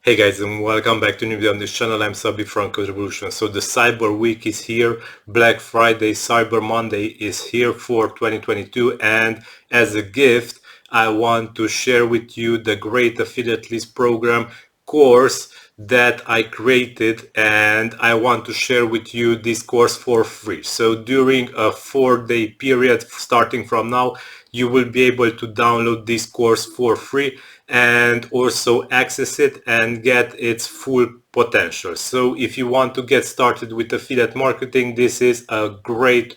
Hey guys, and welcome back to a new video on this channel. I'm Szabi from CodeRevolution. So the Cyber Week is here, Black Friday, Cyber Monday is here for 2022, and as a gift I want to share with you the Great Affiliate List Program course that I created, and I want to share with you this course for free. So during a 4-day period starting from now, you will be able to download this course for free and also access it and get its full potential. So if you want to get started with affiliate marketing, this is a great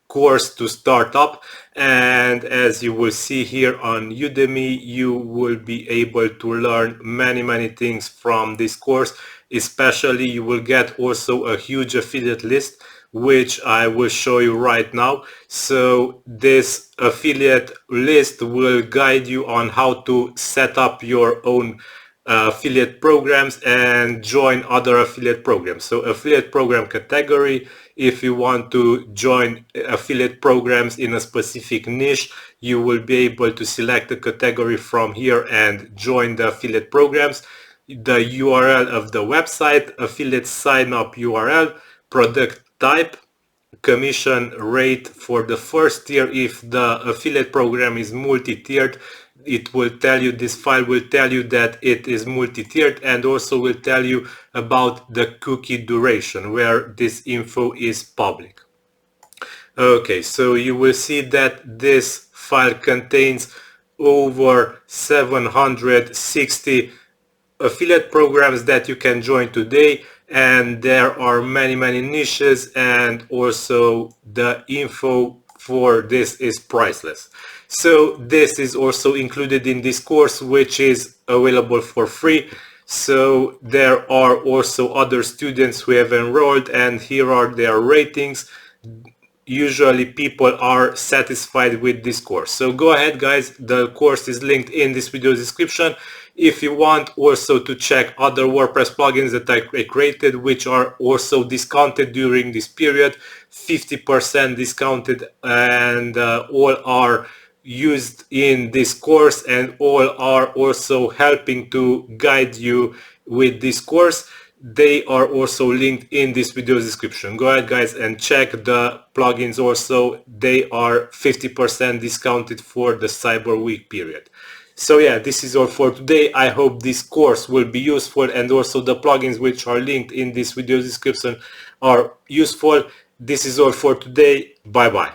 course to start up. And as you will see here on Udemy, you will be able to learn many things from this course. Especially you will get also a huge affiliate list, which I will show you right now. So this affiliate list will guide you on how to set up your own affiliate programs and join other affiliate programs. So affiliate program category, if you want to join affiliate programs in a specific niche, you will be able to select a category from here and join the affiliate programs. The URL of the website, affiliate sign up URL, product type, commission rate for the first tier. If the affiliate program is multi-tiered, it will tell you, this file will tell you that it is multi-tiered, and also will tell you about the cookie duration where this info is public. Okay, so you will see that this file contains over 760 affiliate programs that you can join today, and there are many niches, and also the info for this is priceless. So this is also included in this course, which is available for free. So there are also other students who have enrolled, and here are their ratings. Usually people are satisfied with this course. So go ahead guys, the course is linked in this video description. If you want also to check other WordPress plugins that I created, which are also discounted during this period, 50% discounted, and all are used in this course, and all are also helping to guide you with this course. They are also linked in this video description. Go ahead guys and check the plugins also. They are 50% discounted for the Cyber Week period. So yeah, this is all for today. I hope this course will be useful, and also the plugins which are linked in this video description are useful. This is all for today. Bye bye.